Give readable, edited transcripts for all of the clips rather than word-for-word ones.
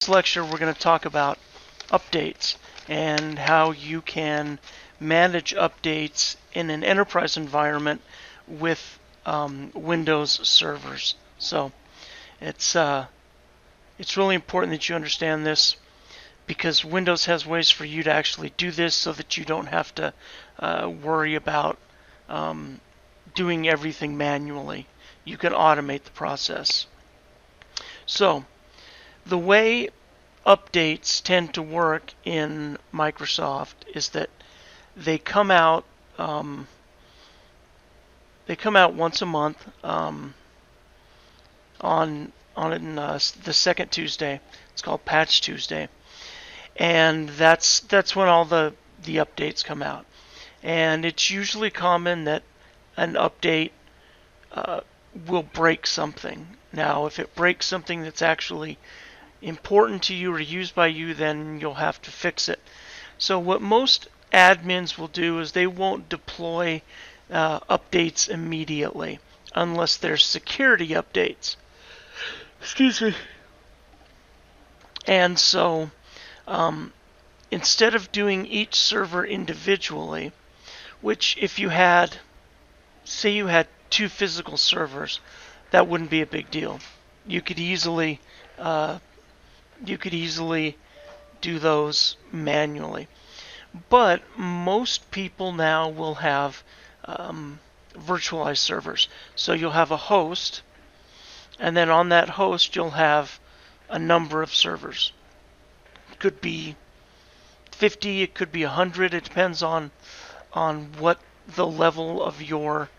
This lecture we're going to talk about updates and how you can manage updates in an enterprise environment with Windows servers. So it's really important that you understand this because Windows has ways for you to actually do this so that you don't have to worry about doing everything manually. You can automate the process. So the way updates tend to work in Microsoft is that they come out once a month on the second Tuesday. It's called Patch Tuesday, and that's when all the updates come out. And it's usually common that an update will break something. Now, if it breaks something that's actually important to you or used by you, then you'll have to fix it. So what most admins will do is they won't deploy updates immediately unless there's security updates. Excuse me. And so instead of doing each server individually, which if you had, say you had 2 physical servers, that wouldn't be a big deal. You could easily do those manually. But most people now will have virtualized servers. So you'll have a host, and then on that host you'll have a number of servers. It could be 50, it could be 100. It depends on what the level of your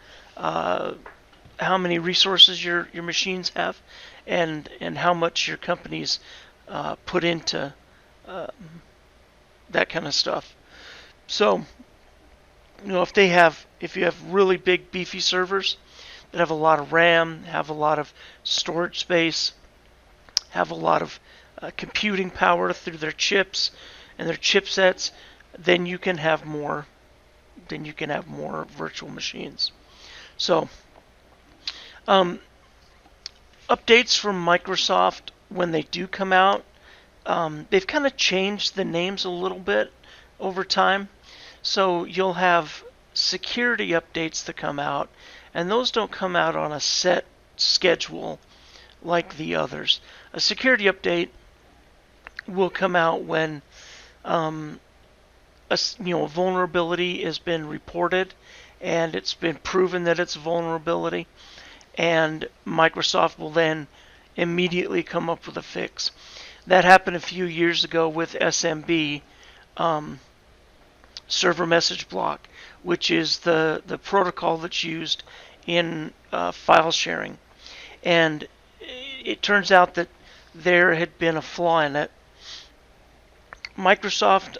how many resources your machines have, and how much your company's put into that kind of stuff. So, if you have really big beefy servers that have a lot of RAM, have a lot of storage space, have a lot of computing power through their chips and their chipsets, then you can have more virtual machines. So, updates from Microsoft, when they do come out, they've kind of changed the names a little bit over time. So you'll have security updates that come out, and those don't come out on a set schedule like the others. A security update will come out when a vulnerability has been reported and it's been proven that it's a vulnerability, and Microsoft will then immediately come up with a fix. That happened a few years ago with SMB, server message block, which is the protocol that's used in file sharing. And it turns out that there had been a flaw in it. Microsoft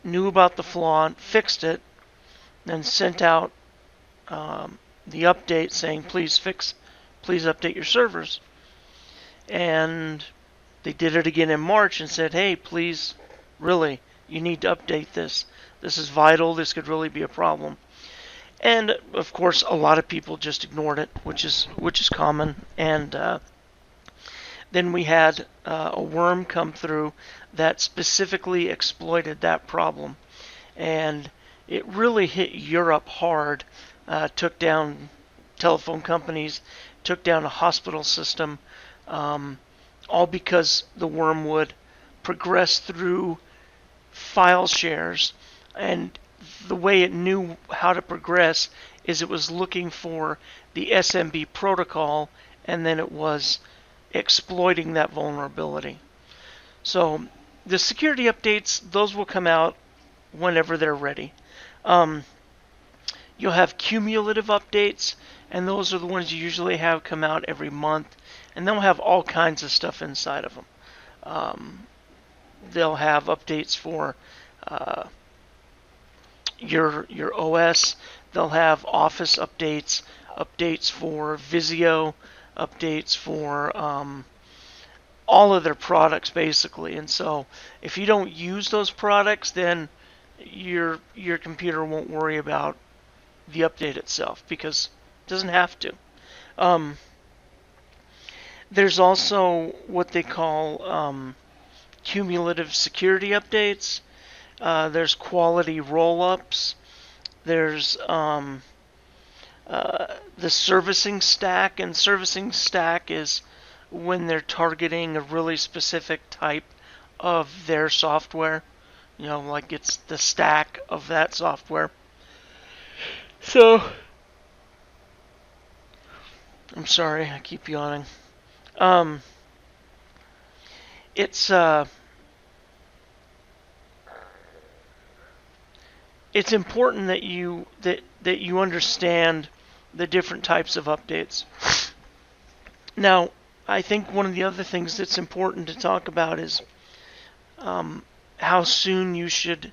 knew about the flaw, fixed it, and sent out the update saying, please update your servers. And they did it again in March and said, hey, please, really, you need to update this. This is vital. This could really be a problem. And of course, a lot of people just ignored it, which is common. And then we had a worm come through that specifically exploited that problem, and it really hit Europe hard. Took down telephone companies, took down a hospital system, all because the worm would progress through file shares. And the way it knew how to progress is it was looking for the SMB protocol, and then it was exploiting that vulnerability. So the security updates, those will come out whenever they're ready. You'll have cumulative updates, and those are the ones you usually have come out every month, and they'll have all kinds of stuff inside of them. They'll have updates for your OS. They'll have Office updates, updates for Visio, updates for all of their products basically. And so if you don't use those products, then your computer won't worry about the update itself because it doesn't have to. Um, there's also what they call cumulative security updates. There's quality roll-ups. There's the servicing stack, and servicing stack is when they're targeting a really specific type of their software. You know, like it's the stack of that software. So, I'm sorry, I keep yawning. Um, it's it's important that you understand the different types of updates. Now, I think one of the other things that's important to talk about is how soon you should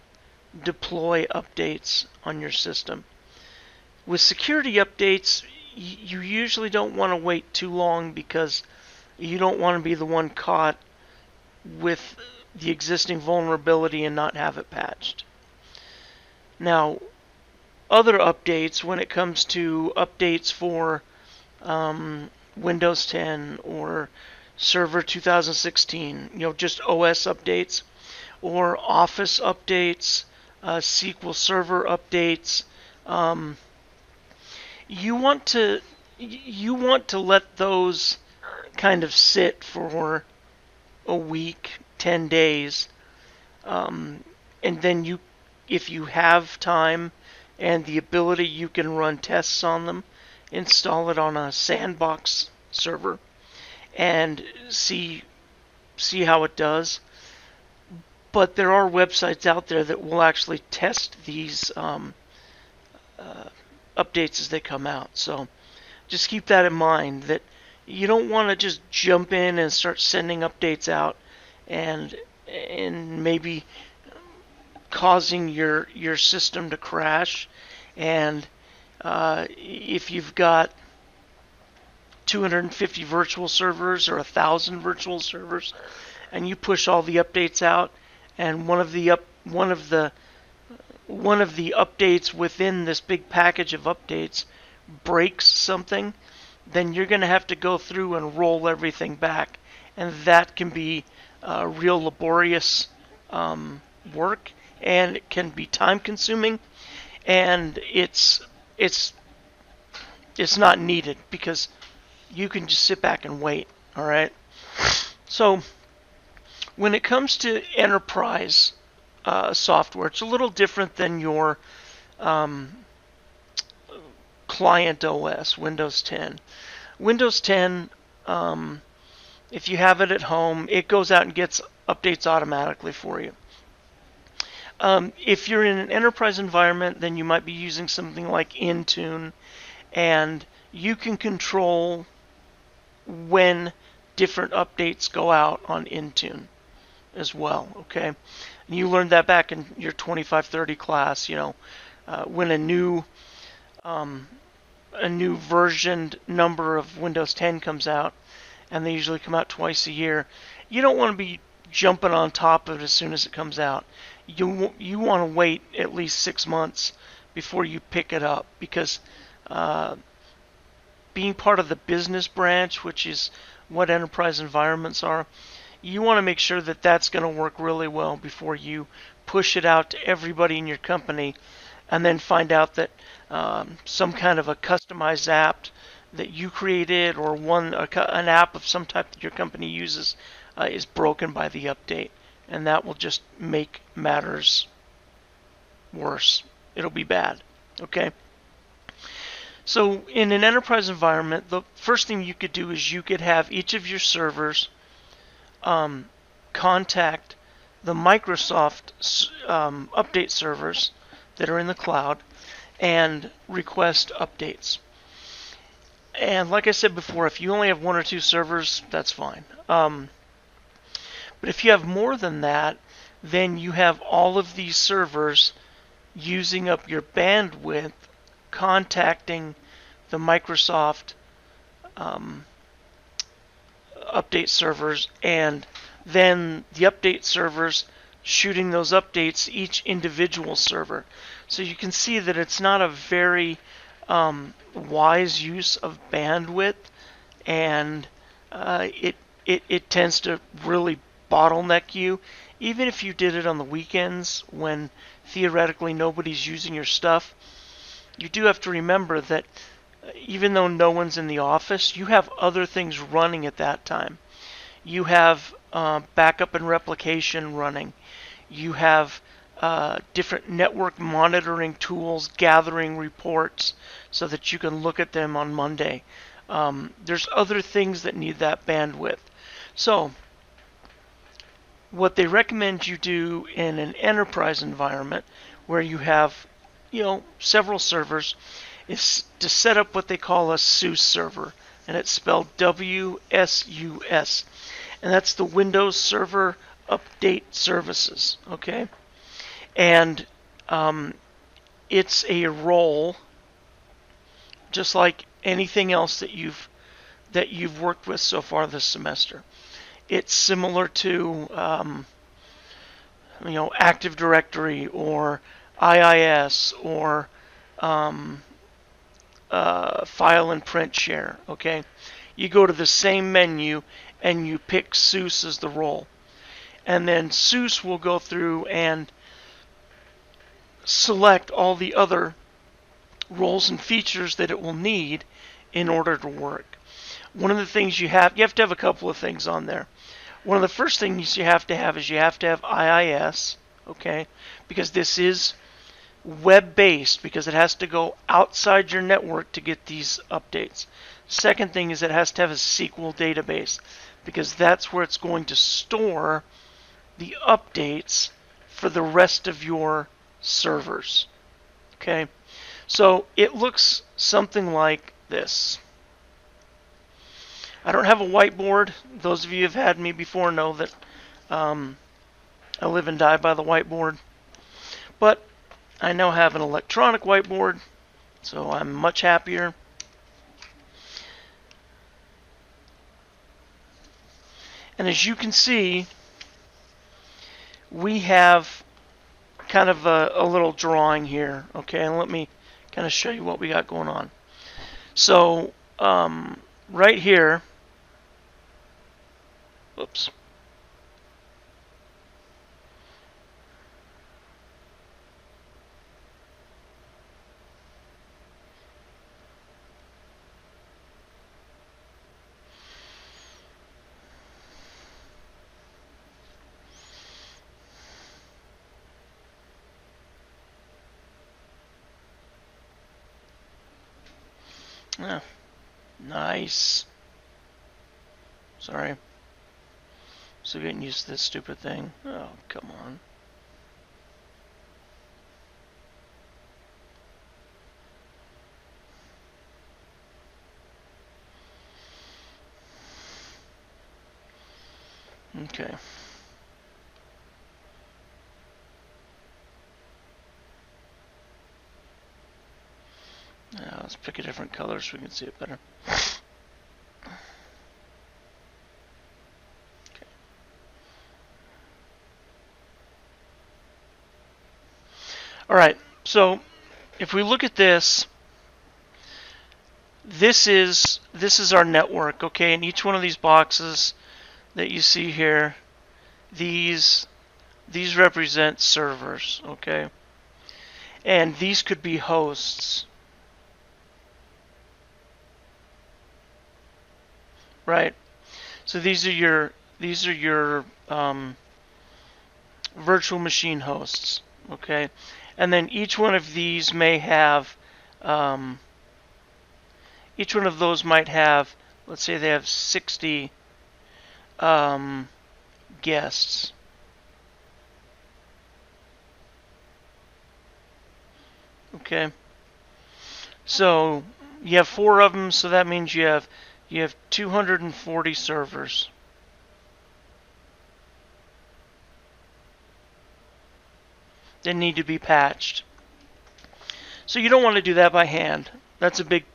deploy updates on your system. With security updates, you usually don't want to wait too long because you don't want to be the one caught with the existing vulnerability and not have it patched. Now, other updates, when it comes to updates for Windows 10 or Server 2016, just OS updates, or Office updates, SQL Server updates, you want to let those kind of sit for a week, 10 days, and then if you have time and the ability, you can run tests on them, install it on a sandbox server, and see how it does. But there are websites out there that will actually test these updates as they come out. So just keep that in mind, that you don't want to just jump in and start sending updates out and maybe causing your system to crash. And if you've got 250 virtual servers or 1,000 virtual servers, and you push all the updates out, and one of the updates within this big package of updates breaks something, then you're going to have to go through and roll everything back, and that can be real laborious work, and it can be time consuming, and it's not needed because you can just sit back and wait. All right. So when it comes to enterprise software, it's a little different than your client OS, Windows 10. Windows 10, if you have it at home, it goes out and gets updates automatically for you. If you're in an enterprise environment, then you might be using something like Intune, and you can control when different updates go out on Intune as well. Okay, and you learned that back in your 2530 class. When a new versioned number of Windows 10 comes out, and they usually come out twice a year, you don't want to be jumping on top of it as soon as it comes out. You want to wait at least 6 months before you pick it up, because being part of the business branch, which is what enterprise environments are, you want to make sure that that's going to work really well before you push it out to everybody in your company, and then find out that some kind of a customized app that you created, or an app of some type that your company uses, is broken by the update, and that will just make matters worse. It'll be bad. Okay. So in an enterprise environment, the first thing you could do is you could have each of your servers contact the Microsoft update servers that are in the cloud and request updates. And like I said before, if you only have 1 or 2 servers, that's fine. But if you have more than that, then you have all of these servers using up your bandwidth, contacting the Microsoft update servers, and then the update servers shooting those updates to each individual server. So you can see that it's not a very wise use of bandwidth, and it tends to really bottleneck you. Even if you did it on the weekends when theoretically nobody's using your stuff, you do have to remember that even though no one's in the office, you have other things running at that time. You have backup and replication running. You have different network monitoring tools gathering reports so that you can look at them on Monday. There's other things that need that bandwidth. So what they recommend you do in an enterprise environment where you have, several servers is to set up what they call a WSUS server, and it's spelled WSUS, and that's the Windows Server Update Services, okay? And it's a role just like anything else that you've worked with so far this semester. It's similar to Active Directory or IIS or file and print share. Okay, you go to the same menu and you pick WSUS as the role, and then WSUS will go through and select all the other roles and features that it will need in order to work. One of the things you have to have a couple of things on there. One of the first things you have to have is IIS, okay, because this is web-based, because it has to go outside your network to get these updates. Second thing is it has to have a SQL database, because that's where it's going to store the updates for the rest of your servers. Okay, so it looks something like this. I don't have a whiteboard. Those of you who have had me before know that I live and die by the whiteboard. But I now have an electronic whiteboard, so I'm much happier. And as you can see, we have kind of a little drawing here, okay? And let me kind of show you what we got going on. So right here, oops. Yeah, nice. Sorry. Still getting used to this stupid thing. Oh, come on. Okay. Now let's pick a different color so we can see it better. Alright, so if we look at this, this is our network, okay? And each one of these boxes that you see here, these represent servers, okay? And these could be hosts. Right. So these are your virtual machine hosts, okay? And then each one of these may have each one of those might have, let's say they have 60 guests. Okay. So you have 4 of them, so that means you have 240 servers. That need to be patched. So you don't want to do that by hand. That's a big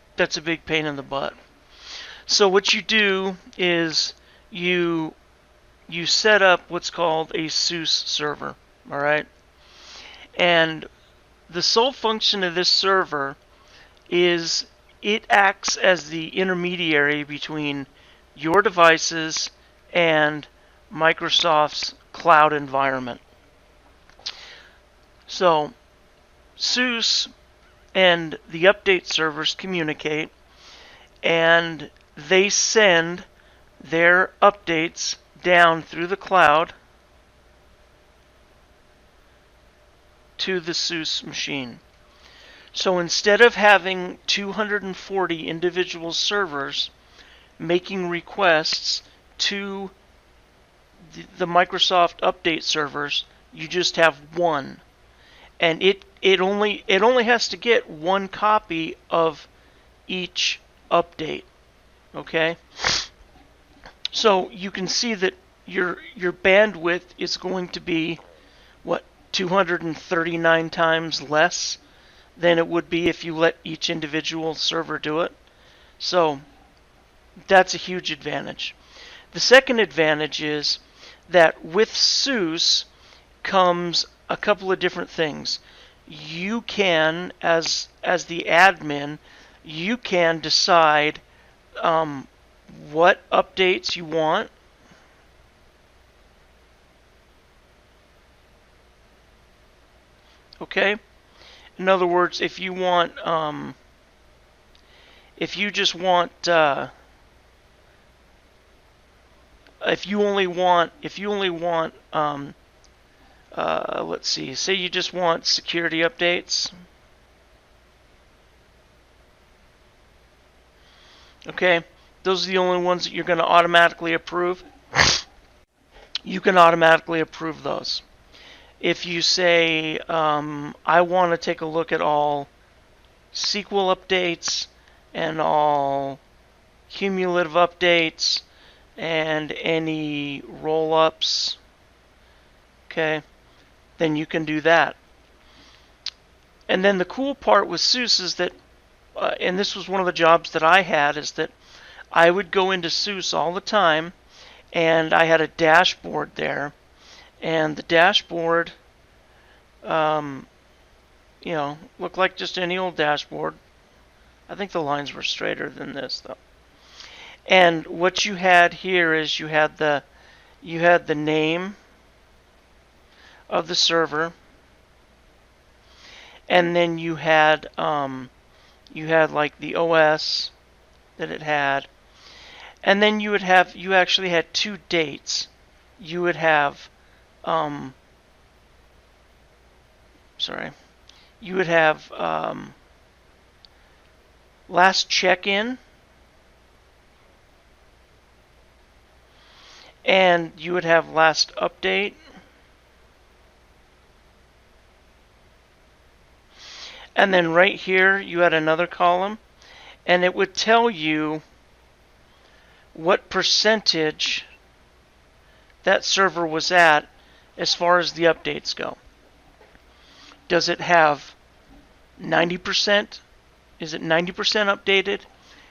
pain in the butt. So what you do is you set up what's called a WSUS server, all right? And the sole function of this server is it acts as the intermediary between your devices and Microsoft's cloud environment. So WSUS and the update servers communicate, and they send their updates down through the cloud to the WSUS machine. So instead of having 240 individual servers making requests to the Microsoft update servers, you just have one. And it only has to get one copy of each update. Okay? So you can see that your bandwidth is going to be, what, 239 times less than it would be if you let each individual server do it. So that's a huge advantage. The second advantage is that with WSUS comes a couple of different things. You can, as the admin, you can decide what updates you want. Okay? In other words, if you want, if you just want, if you only want, let's see, say you just want security updates. Okay, those are the only ones that you're going to automatically approve. You can automatically approve those. If you say, I want to take a look at all SQL updates and all cumulative updates and any roll-ups, okay, then you can do that. And then the cool part with WSUS is that, and this was one of the jobs that I had, is that I would go into WSUS all the time, and I had a dashboard there, and the dashboard, you know, looked like just any old dashboard. I think the lines were straighter than this, though. And what you had here is you had the name of the server, and then you had like the OS that it had, and then you actually had two dates. You would have you would have last check-in, and you would have last update, and then right here you had another column, and it would tell you what percentage that server was at as far as the updates go. Does it have 90%? Is it 90% updated?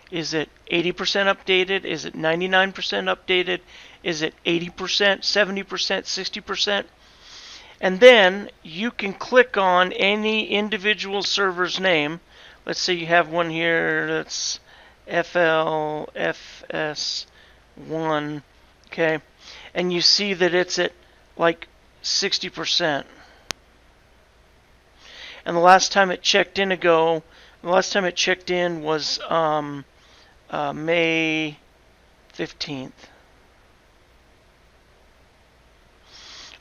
Is it 80% updated? Is it 99% updated? Is it 80%, 70%, 60%? And then you can click on any individual server's name. Let's say you have one here that's FLFS1, okay? And you see that it's at like 60%. And the last time it checked in was May 15th.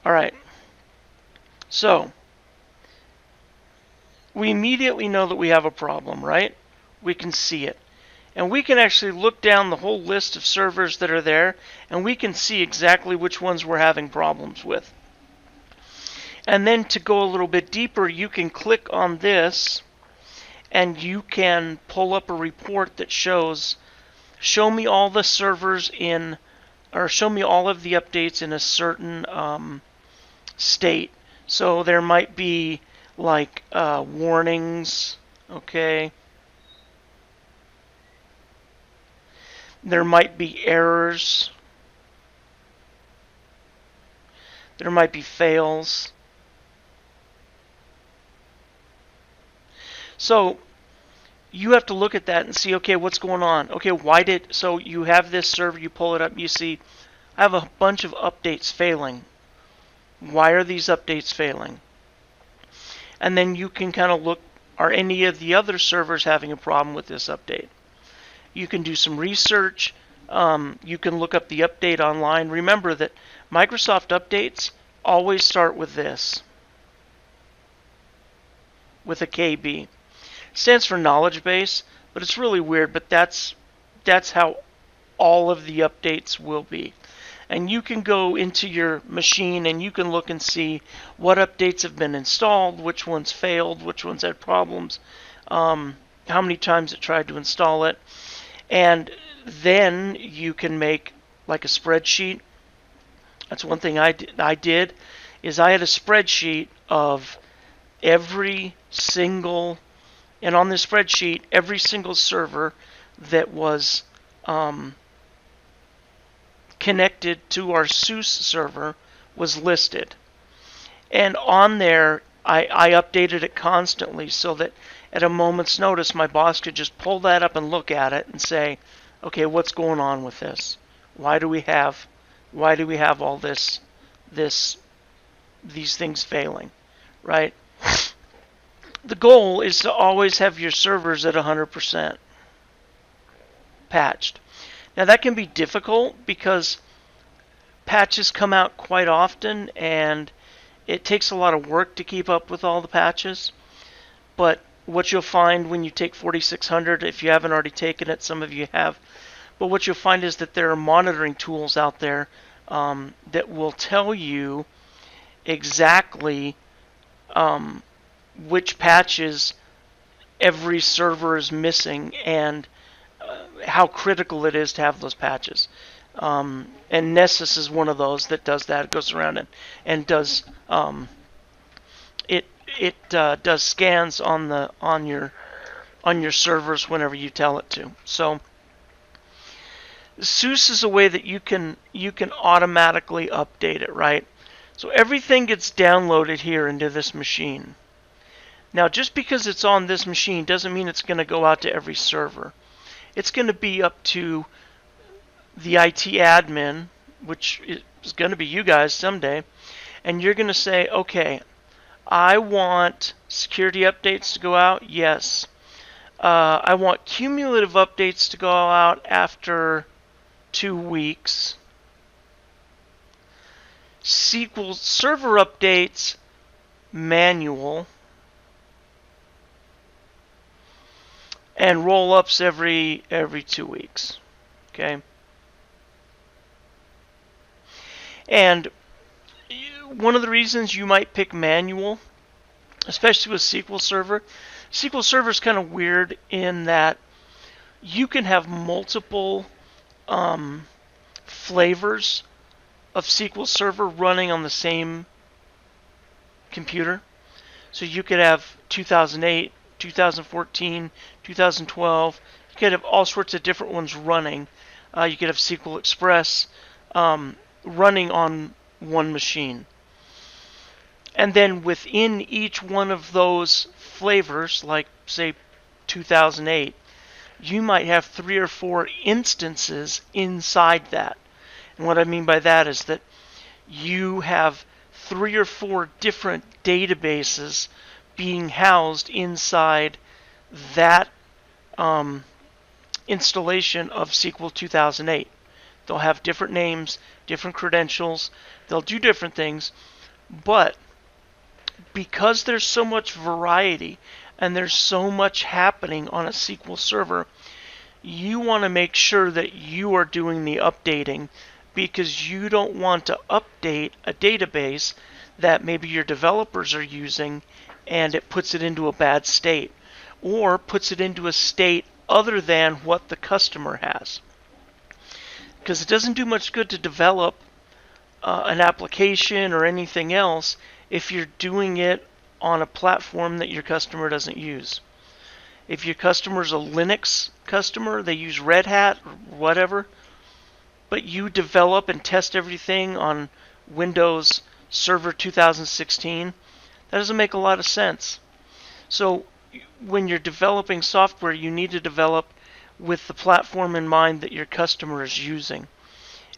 All right. So we immediately know that we have a problem, right? We can see it. And we can actually look down the whole list of servers that are there, and we can see exactly which ones we're having problems with. And then to go a little bit deeper, you can click on this, and you can pull up a report that show me all the servers in, or show me all of the updates in a certain state. So there might be like warnings, okay? There might be errors. There might be fails. So you have to look at that and see, okay, what's going on? Okay, so you have this server, you pull it up, you see, I have a bunch of updates failing. Why are these updates failing? And then you can kind of look, are any of the other servers having a problem with this update? You can do some research. You can look up the update online. Remember that Microsoft updates always start with this, with a KB. It stands for knowledge base, but it's really weird, but that's how all of the updates will be. And you can go into your machine and you can look and see what updates have been installed, which ones failed, which ones had problems, how many times it tried to install it. And then you can make like a spreadsheet. That's one thing I did is I had a spreadsheet of every single, and on this spreadsheet, every single server that was connected to our WSUS server was listed. And on there, I updated it constantly so that at a moment's notice, my boss could just pull that up and look at it and say, okay, what's going on with this? Why do we have all these things failing, right? The goal is to always have your servers at 100% patched. Now that can be difficult because patches come out quite often and it takes a lot of work to keep up with all the patches. But what you'll find when you take 4600, if you haven't already taken it, some of you have, but what you'll find is that there are monitoring tools out there that will tell you exactly which patches every server is missing and how critical it is to have those patches. And Nessus is one of those that does that. It goes around and does it does scans on your servers whenever you tell it to. So WSUS is a way that you can automatically update it, right? So everything gets downloaded here into this machine. Now, just because it's on this machine doesn't mean it's going to go out to every server. It's going to be up to the IT admin, which is going to be you guys someday, and you're going to say, okay, I want security updates to go out. Yes. I want cumulative updates to go out after 2 weeks. SQL Server updates, manual. And roll-ups every 2 weeks. Okay? And one of the reasons you might pick manual, especially with SQL Server is kind of weird in that you can have multiple flavors of SQL Server running on the same computer. So you could have 2008, 2014, 2012. You could have all sorts of different ones running. You could have SQL Express running on one machine. And then within each one of those flavors, like say 2008, you might have 3 or 4 instances inside that. And what I mean by that is that you have 3 or 4 different databases being housed inside that installation of SQL 2008. They'll have different names, different credentials, they'll do different things, but because there's so much variety and there's so much happening on a SQL server, you want to make sure that you are doing the updating, because you don't want to update a database that maybe your developers are using and it puts it into a bad state, or puts it into a state other than what the customer has. Because it doesn't do much good to develop an application or anything else if you're doing it on a platform that your customer doesn't use. If your customer's a Linux customer, they use Red Hat or whatever, but you develop and test everything on Windows Server 2016, that doesn't make a lot of sense. So when you're developing software, you need to develop with the platform in mind that your customer is using.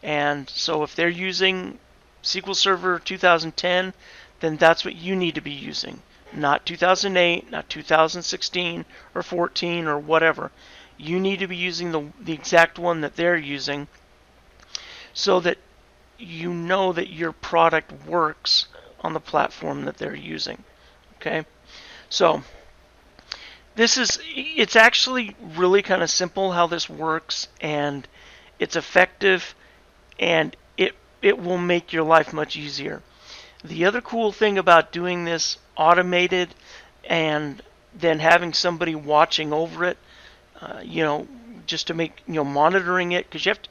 And so if they're using SQL Server 2010, then that's what you need to be using. Not 2008, not 2016 or 14 or whatever. You need to be using the exact one that they're using so that you know that your product works on the platform that they're using. Okay? So it's actually really kind of simple how this works, and it's effective, and it will make your life much easier. The other cool thing about doing this automated and then having somebody watching over it, just to make, monitoring it, because you have to,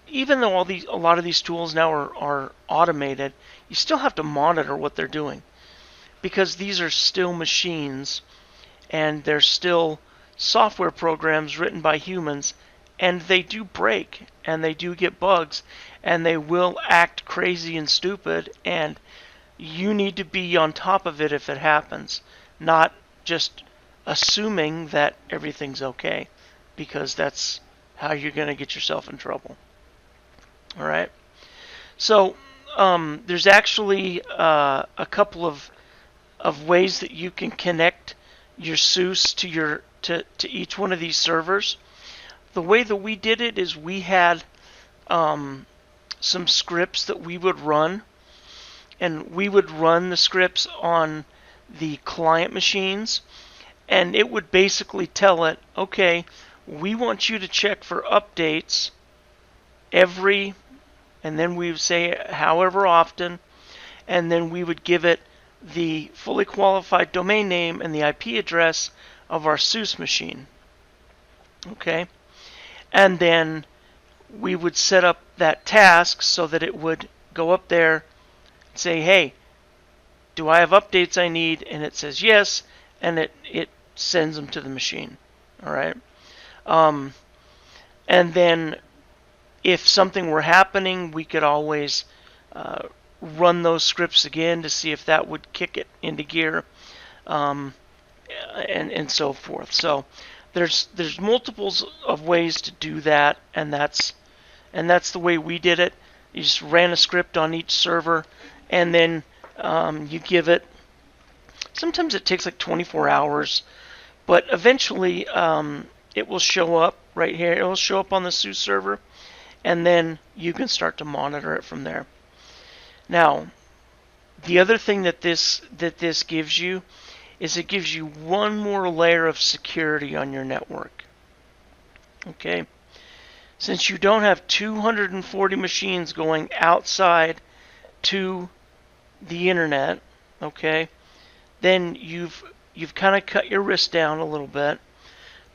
even though a lot of these tools now are automated, you still have to monitor what they're doing, because these are still machines and they're still software programs written by humans, and they do break and they do get bugs and they will act crazy and stupid, and you need to be on top of it if it happens, not just assuming that everything's okay, because that's how you're going to get yourself in trouble. All right. So there's actually a couple of ways that you can connect your SUS to each one of these servers. The way that we did it is we had some scripts that we would run, and we would run the scripts on the client machines, and it would basically tell it, okay, we want you to check for updates every, and then we would say however often, and then we would give it the fully qualified domain name and the IP address of our SUS machine. Okay? And then we would set up that task so that it would go up there and say, hey, do I have updates I need? And it says yes, and it sends them to the machine. All right? And then if something were happening, we could always run those scripts again to see if that would kick it into gear, and so forth. So there's multiples of ways to do that, and that's the way we did it. You just ran a script on each server, and then you give it. Sometimes it takes like 24 hours, but eventually it will show up right here. It will show up on the SUS server, and then you can start to monitor it from there. Now, the other thing that this gives you is it gives you one more layer of security on your network. Okay? Since you don't have 240 machines going outside to the internet, okay, then you've kind of cut your risk down a little bit.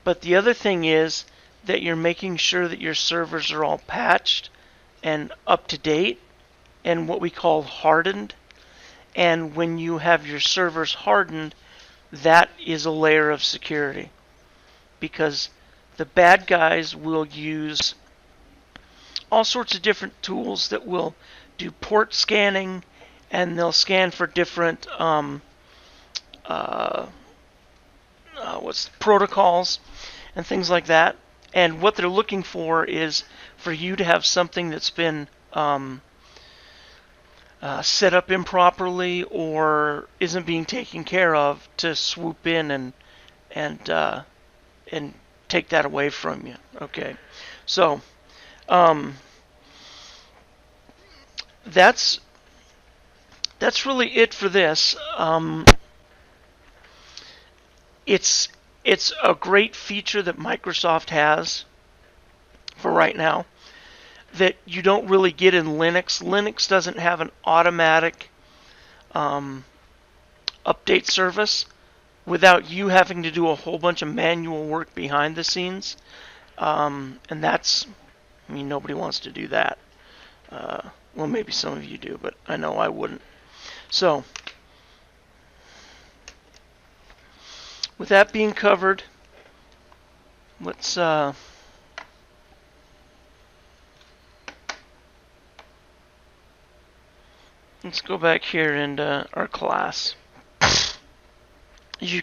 But the other thing is that you're making sure that your servers are all patched and up to date and what we call hardened. And when you have your servers hardened, that is a layer of security, because the bad guys will use all sorts of different tools that will do port scanning, and they'll scan for different protocols and things like that. And what they're looking for is for you to have something that's been set up improperly or isn't being taken care of, to swoop in and take that away from you. Okay, so that's really it for this. It's a great feature that Microsoft has for right now that you don't really get in Linux. Linux doesn't have an automatic update service without you having to do a whole bunch of manual work behind the scenes. And that's, nobody wants to do that. Well, maybe some of you do, but I know I wouldn't. So, with that being covered, let's go back here into our class. As you